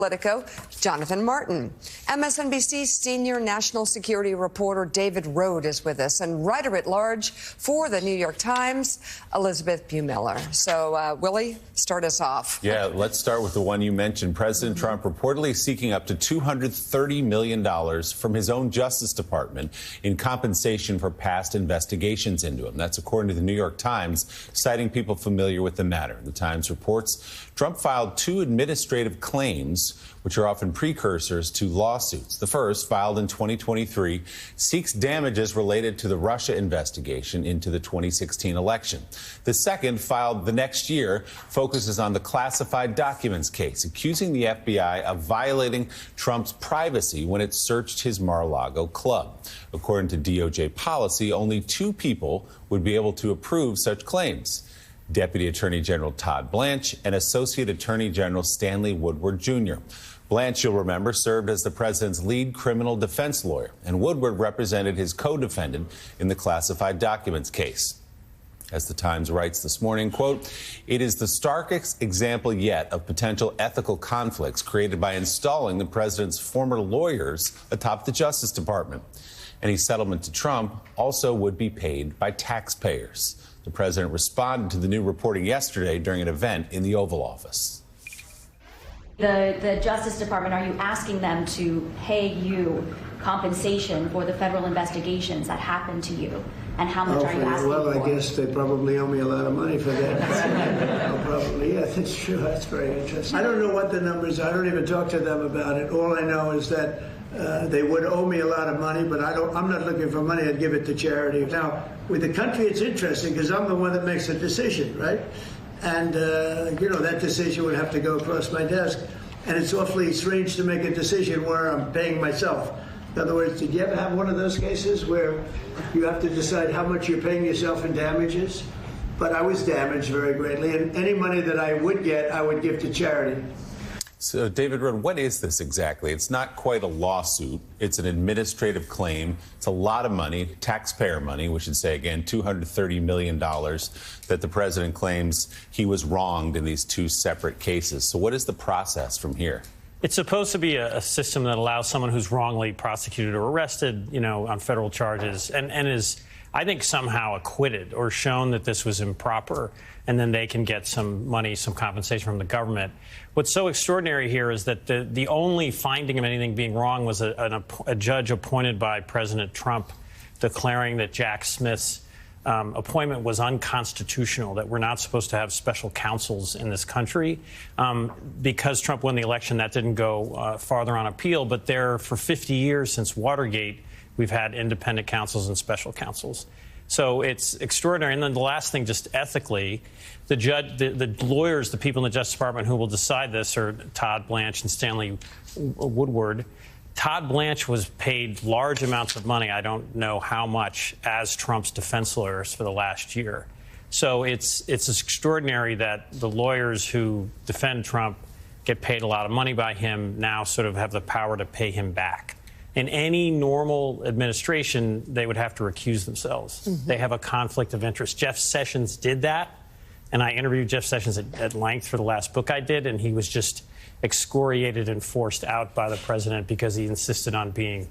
Politico, Jonathan Martin. MSNBC senior national security reporter David Rode is with us, and writer-at-large for the New York Times, Elizabeth Bumiller. So, Willie, start us off. Yeah, let's start with the one you mentioned. President Trump reportedly seeking up to $230 million from his own Justice Department in compensation for past investigations into him. That's according to the New York Times, citing people familiar with the matter. The Times reports Trump filed 2 administrative claims, which are often precursors to lawsuits. The first, filed in 2023, seeks damages related to the Russia investigation into the 2016 election. The second, filed the next year, focuses on the classified documents case, accusing the FBI of violating Trump's privacy when it searched his Mar-a-Lago club. According to DOJ policy, only 2 people would be able to approve such claims: Deputy Attorney General Todd Blanche and Associate Attorney General Stanley Woodward, Jr. Blanche, you'll remember, served as the president's lead criminal defense lawyer, and Woodward represented his co-defendant in the classified documents case. As the Times writes this morning, quote, "It is the starkest example yet of potential ethical conflicts created by installing the president's former lawyers atop the Justice Department. Any settlement to Trump also would be paid by taxpayers." The president responded to the new reporting yesterday during an event in the Oval Office. The Justice Department, are you asking them to pay you compensation for the federal investigations that happened to you? And how much are you asking well, for? I guess they probably owe me a lot of money for that. Probably, yeah, that's true. That's very interesting. I don't know what the numbers are. I don't even talk to them about it. All I know is that they would owe me a lot of money, but I'm not looking for money. I'd give it to charity. Now, with the country, it's interesting because I'm the one that makes the decision, right? And, that decision would have to go across my desk. And it's awfully strange to make a decision where I'm paying myself. In other words, did you ever have one of those cases where you have to decide how much you're paying yourself in damages? But I was damaged very greatly, and any money that I would get, I would give to charity. So, David Rode, what is this exactly? It's not quite a lawsuit. It's an administrative claim. It's a lot of money, taxpayer money, we should say, again, $230 million that the president claims he was wronged in these 2 separate cases. So what is the process from here? It's supposed to be a system that allows someone who's wrongly prosecuted or arrested, on federal charges and is, I think, somehow acquitted or shown that this was improper, and then they can get some money, some compensation from the government. What's so extraordinary here is that the only finding of anything being wrong was a judge appointed by President Trump declaring that Jack Smith's appointment was unconstitutional, that we're not supposed to have special counsels in this country. Because Trump won the election, that didn't go farther on appeal, but there for 50 years since Watergate, we've had independent counsels and special counsels. So it's extraordinary. And then the last thing, just ethically, the lawyers, the people in the Justice Department who will decide this are Todd Blanche and Stanley Woodward. Todd Blanche was paid large amounts of money, I don't know how much, as Trump's defense lawyers for the last year. So it's extraordinary that the lawyers who defend Trump get paid a lot of money by him now sort of have the power to pay him back. In any normal administration, they would have to recuse themselves. Mm-hmm. They have a conflict of interest. Jeff Sessions did that, and I interviewed Jeff Sessions at length for the last book I did, and he was just excoriated and forced out by the president because he insisted on being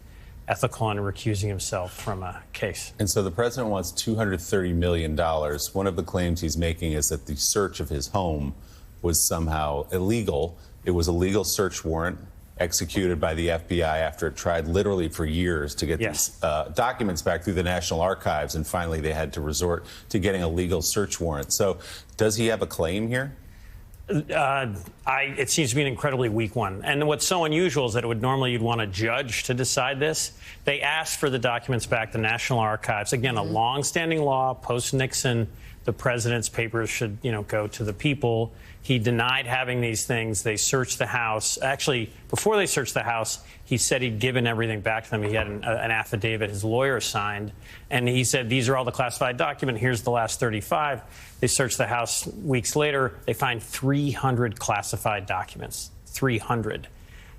ethical and recusing himself from a case. And so the president wants $230 million. One of the claims he's making is that the search of his home was somehow illegal. It was a legal search warrant executed by the FBI after it tried literally for years to get these documents back through the National Archives, and finally they had to resort to getting a legal search warrant. So does he have a claim here? It seems to be an incredibly weak one. And what's so unusual is that you'd want a judge to decide this. They asked for the documents back to the National Archives. Again, a long-standing law, post-Nixon, the president's papers should, go to the people. He denied having these things. They searched the house. Actually, before they searched the house, he said he'd given everything back to them. He had an affidavit his lawyer signed, and he said, these are all the classified documents. Here's the last 35. They searched the house weeks later. They find 300 classified documents, 300.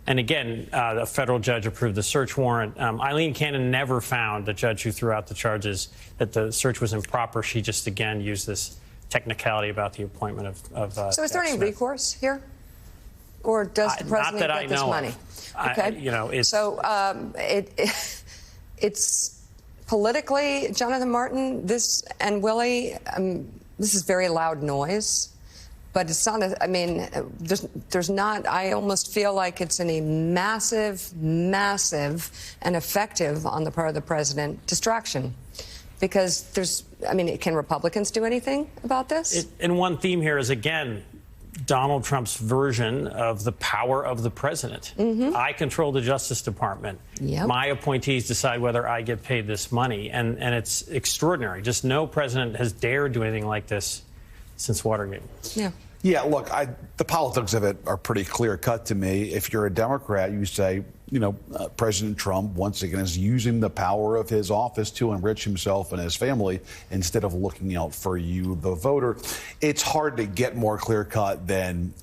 And again, a federal judge approved the search warrant. Eileen Cannon never found, the judge who threw out the charges, that the search was improper. She just, again, used this technicality about the appointment of So is there any recourse here? or does the president get this money? Okay. It's politically, Jonathan Martin, this and Willie, this is very loud noise. But it's not, there's not, I almost feel like it's a massive, massive and effective on the part of the president distraction. Because can Republicans do anything about this? And one theme here is, again, Donald Trump's version of the power of the president. Mm-hmm. I control the Justice Department. Yep. My appointees decide whether I get paid this money. And it's extraordinary. Just no president has dared do anything like this since Watergate. Yeah. Yeah, look, the politics of it are pretty clear cut to me. If you're a Democrat, you say, President Trump, once again, is using the power of his office to enrich himself and his family instead of looking out for you, the voter. It's hard to get more clear cut than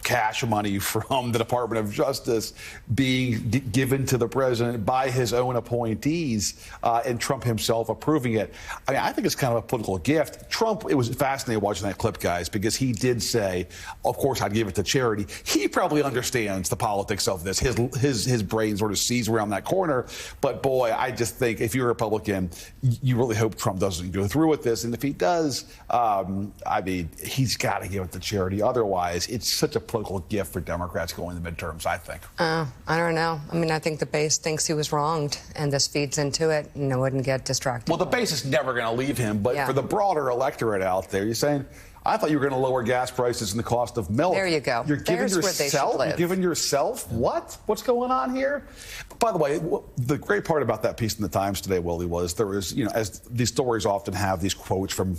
cash money from the Department of Justice being given to the president by his own appointees and Trump himself approving it. I think it's kind of a political gift. Trump, it was fascinating watching that clip, guys, because he did say, of course, I'd give it to charity. He probably understands the politics of this. His brain sort of sees around that corner. But boy, I just think if you're a Republican, you really hope Trump doesn't go through with this. And if he does, he's got to give it to charity. Otherwise, it's such a political gift for Democrats going to the midterms, I think. I don't know. I think the base thinks he was wronged, and this feeds into it, and it wouldn't get distracted. Well, the base is never going to leave him, but for the broader electorate out there, you're saying, I thought you were going to lower gas prices and the cost of milk. There you go. You're giving yourself? You're giving yourself what? What's going on here? By the way, the great part about that piece in the Times today, Willie, was there was, as these stories often have these quotes from,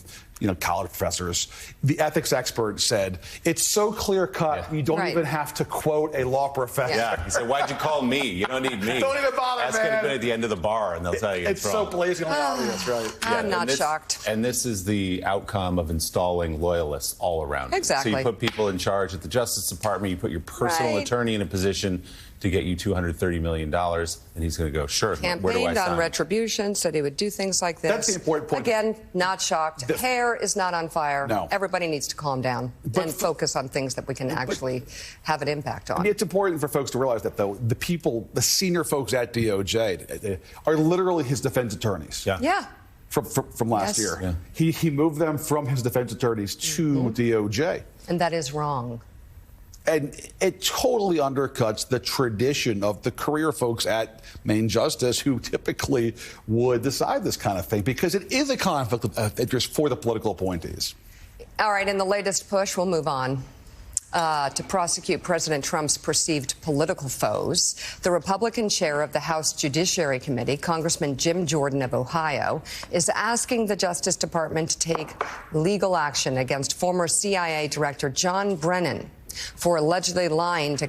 college professors. The ethics expert said, it's so clear cut, you don't even have to quote a law professor. Yeah, he said, why'd you call me? You don't need me. Don't even bother, Ask anybody at the end of the bar, and they'll tell you it's wrong. So blazingly obvious, right? I'm not shocked. And this is the outcome of installing loyalists all around. Exactly. So you put people in charge at the Justice Department, you put your personal attorney in a position to get you $230 million, and he's going to go, sure, where do I sign? Campaigned on retribution, said he would do things like this. That's the important point. Again, not shocked. Hair is not on fire. No. Everybody needs to calm down and focus on things that we can actually have an impact on. It's important for folks to realize that, though, the senior folks at DOJ are literally his defense attorneys. Yeah. From last year. Yeah. He moved them from his defense attorneys to DOJ. And that is wrong. And it totally undercuts the tradition of the career folks at Main Justice who typically would decide this kind of thing, because it is a conflict of interest for the political appointees. All right, in the latest push, we'll move on. To prosecute President Trump's perceived political foes, the Republican chair of the House Judiciary Committee, Congressman Jim Jordan of Ohio, is asking the Justice Department to take legal action against former CIA Director John Brennan for allegedly lying to